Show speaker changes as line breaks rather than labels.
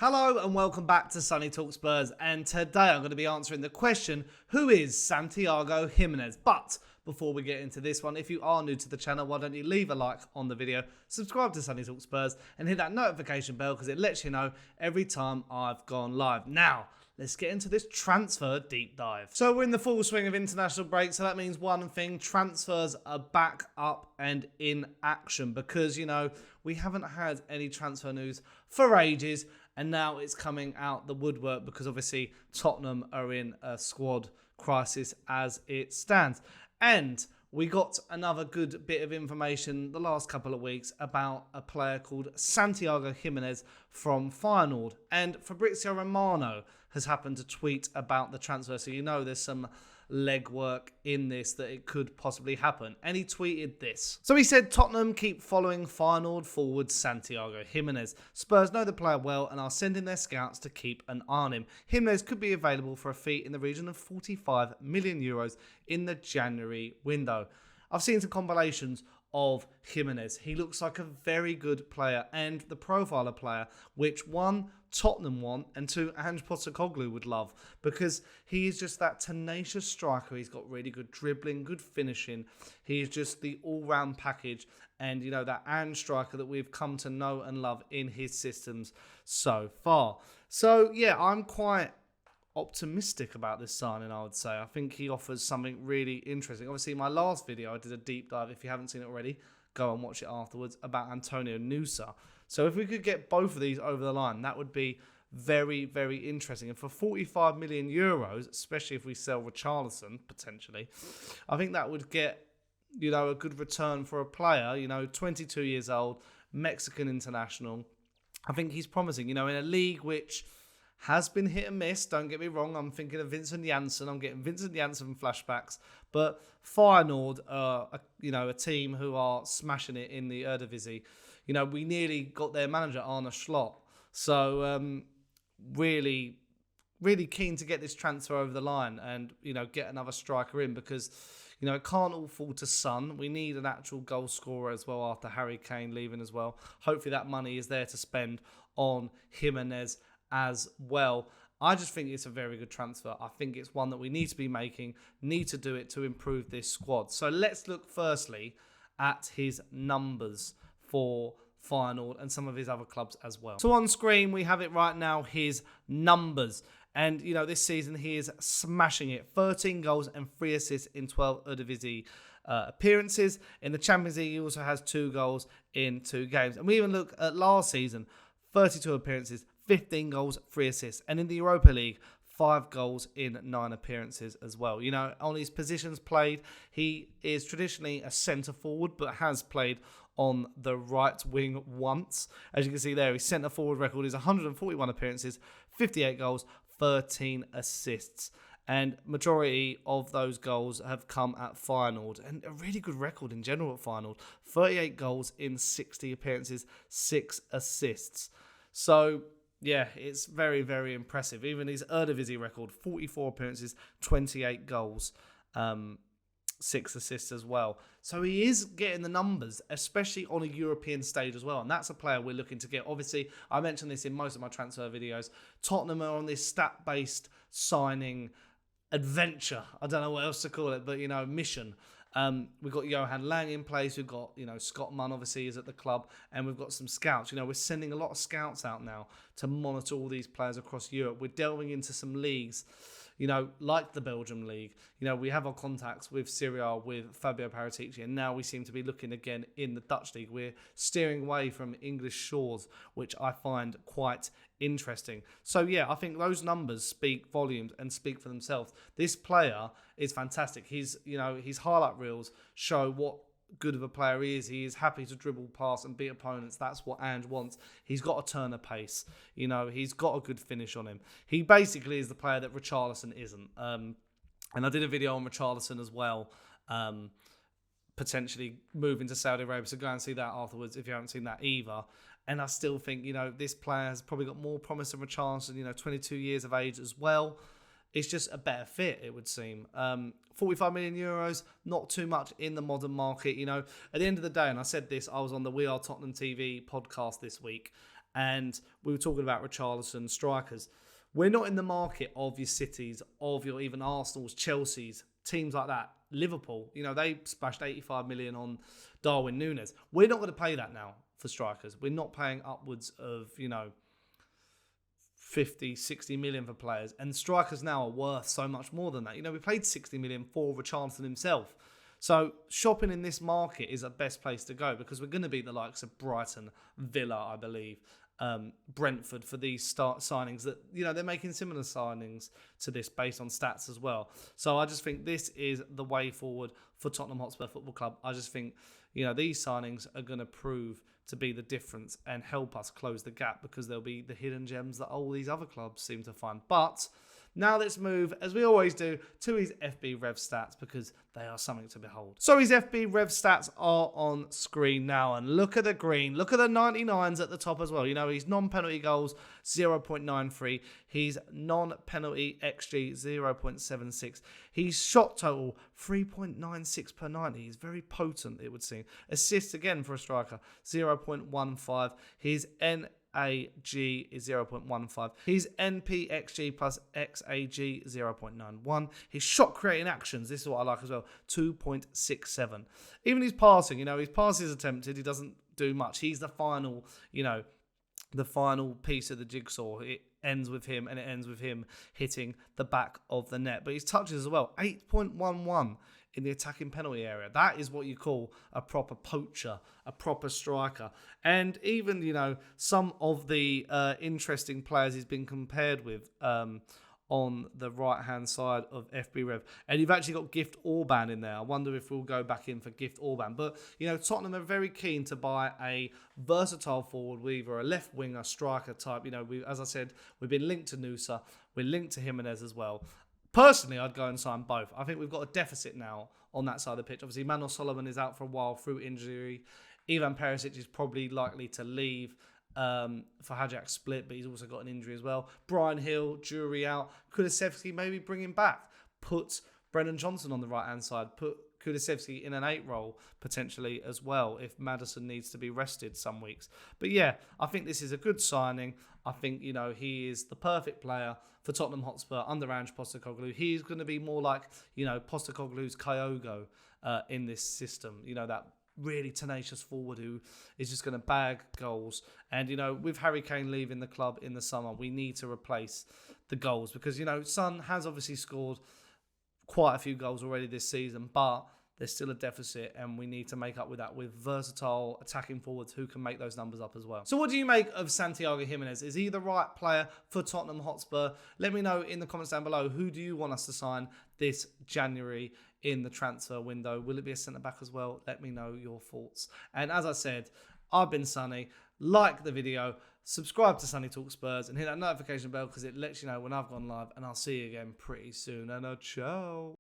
Hello and welcome back to Sonny Talk Spurs, and today I'm going to be answering the question, who is Santiago Gimenez? But before we get into this one, if you are new to the channel, why don't you leave a like on the video, subscribe to Sonny Talk Spurs and hit that notification bell because it lets you know every time I've gone live. Now, let's get into this transfer deep dive. So we're in the full swing of international break, so that means one thing, transfers are back up and in action because, we haven't had any transfer news for ages. And now it's coming out the woodwork because obviously Tottenham are in a squad crisis as it stands. And we got another good bit of information the last couple of weeks about a player called Santiago Gimenez from Feyenoord. And Fabrizio Romano has happened to tweet about the transfer. So there's some legwork in this that it could possibly happen. And he tweeted this. So he said, Tottenham keep following Feyenoord forward Santiago Gimenez. Spurs know the player well and are sending their scouts to keep an eye on him. Gimenez could be available for a fee in the region of 45 million euros in the January window. I've seen some compilations of Jimenez. He looks like a very good player and the profile of player which one, Tottenham want, and two, Ange Postecoglou would love because he is just that tenacious striker. He's got really good dribbling, good finishing. He is just the all-round package and, that Ange striker that we've come to know and love in his systems so far. So, yeah, I'm quite optimistic about this signing, I would say. I think he offers something really interesting. Obviously, in my last video, I did a deep dive. If you haven't seen it already, go and watch it afterwards, about Antonio Nusa. So if we could get both of these over the line, that would be very, very interesting. And for 45 million euros, especially if we sell Richarlison, potentially, I think that would get, a good return for a player, 22 years old, Mexican international. I think he's promising, in a league which has been hit and miss. Don't get me wrong. I'm thinking of Vincent Janssen. I'm getting Vincent Janssen flashbacks. But Feyenoord are, a team who are smashing it in the Eredivisie. We nearly got their manager, Arne Slot. So, really, really keen to get this transfer over the line and, get another striker in because, it can't all fall to Son. We need an actual goal scorer as well after Harry Kane leaving as well. Hopefully that money is there to spend on Jimenez as well. I just think it's a very good transfer. I think it's one that we need to be making, need to do it to improve this squad. So let's look firstly at his numbers for Feyenoord and some of his other clubs as well. So on screen, we have it right now, his numbers. And, this season he is smashing it. 13 goals and 3 assists in 12 Eredivisie appearances. In the Champions League, he also has 2 goals in 2 games. And we even look at last season, 32 appearances, 15 goals, 3 assists. And in the Europa League, 5 goals in 9 appearances as well. On his positions played, he is traditionally a centre forward, but has played on the right wing once. As you can see there, his centre forward record is 141 appearances, 58 goals, 13 assists. And majority of those goals have come at Feyenoord. And a really good record in general at Feyenoord. 38 goals in 60 appearances, 6 assists. So, yeah, it's very, very impressive. Even his Eredivisie record, 44 appearances, 28 goals, 6 assists as well. So he is getting the numbers, especially on a European stage as well. And that's a player we're looking to get. Obviously, I mentioned this in most of my transfer videos. Tottenham are on this stat-based signing adventure. I don't know what else to call it, but, mission. We've got Johan Lang in place. We've got, Scott Munn obviously is at the club. And we've got some scouts. We're sending a lot of scouts out now to monitor all these players across Europe. We're delving into some leagues, like the Belgium League. We have our contacts with Serie A, with Fabio Paratici, and now we seem to be looking again in the Dutch League. We're steering away from English shores, which I find quite interesting. So, yeah, I think those numbers speak volumes and speak for themselves. This player is fantastic. His highlight reels show what good of a player he is. He is happy to dribble past and beat opponents. That's what Ange wants. He's got a turner pace. He's got a good finish on him. He basically is the player that Richarlison isn't. And I did a video on Richarlison as well, potentially moving to Saudi Arabia. So go and see that afterwards if you haven't seen that either. And I still think, this player has probably got more promise than Richarlison, 22 years of age as well. It's just a better fit, it would seem. 45 million euros, not too much in the modern market. At the end of the day, and I said this, I was on the We Are Tottenham TV podcast this week, And we were talking about Richarlison strikers. We're not in the market of your Cities, of your even Arsenals, Chelsea's, teams like that. Liverpool, they splashed 85 million on Darwin Núñez. We're not going to pay that now for strikers. We're not paying upwards of, 50, 60 million for players. And strikers now are worth so much more than that. We paid 60 million for Richarlison himself. So shopping in this market is the best place to go because we're going to be the likes of Brighton, Villa, I believe, Brentford for these signings that, they're making similar signings to this based on stats as well. So I just think this is the way forward for Tottenham Hotspur Football Club. I just think, these signings are going to prove to be the difference and help us close the gap because there'll be the hidden gems that all these other clubs seem to find. But now let's move, as we always do, to his FB Rev stats because they are something to behold. So his FB Rev stats are on screen now, and look at the green. Look at the 99s at the top as well. His non-penalty goals, 0.93. His non-penalty XG, 0.76. His shot total, 3.96 per 90. He's very potent, it would seem. Assists, again, for a striker, 0.15. His NAG is 0.15. His NPXG plus XAG 0.91. His shot creating actions, this is what I like as well, 2.67. Even his passing, his pass is attempted, he doesn't do much. He's the final, the final piece of the jigsaw. It ends with him and it ends with him hitting the back of the net. But his touches as well, 8.11 in the attacking penalty area. That is what you call a proper poacher, a proper striker. And even, some of the interesting players he's been compared with on the right-hand side of FB Rev. And you've actually got Gift Orban in there. I wonder if we'll go back in for Gift Orban. But, Tottenham are very keen to buy a versatile forward, either a left winger, striker type. As I said, we've been linked to Nusa. We're linked to Jimenez as well. Personally, I'd go and sign both. I think we've got a deficit now on that side of the pitch. Obviously, Manor Solomon is out for a while through injury. Ivan Perisic is probably likely to leave for Hajduk split, but he's also got an injury as well. Brian Hill, Jury out. Kulusevski, maybe bring him back. Put Brennan Johnson on the right-hand side. Put Kulusevski in an 8 role potentially as well if Maddison needs to be rested some weeks. But yeah, I think this is a good signing. I think, he is the perfect player for Tottenham Hotspur under Ange Postecoglou. He's going to be more like, Postecoglou's Kyogo in this system. That really tenacious forward who is just going to bag goals. And, with Harry Kane leaving the club in the summer, we need to replace the goals because, Son has obviously scored quite a few goals already this season, but there's still a deficit and we need to make up with that with versatile attacking forwards who can make those numbers up as well. So what do you make of Santiago Gimenez? Is he the right player for Tottenham Hotspur? Let me know in the comments down below. Who do you want us to sign this January in the transfer window? Will it be a centre-back as well? Let me know your thoughts. And as I said, I've been Sonny. Like the video, subscribe to Sonny Talk Spurs and hit that notification bell because it lets you know when I've gone live, and I'll see you again pretty soon. And ciao.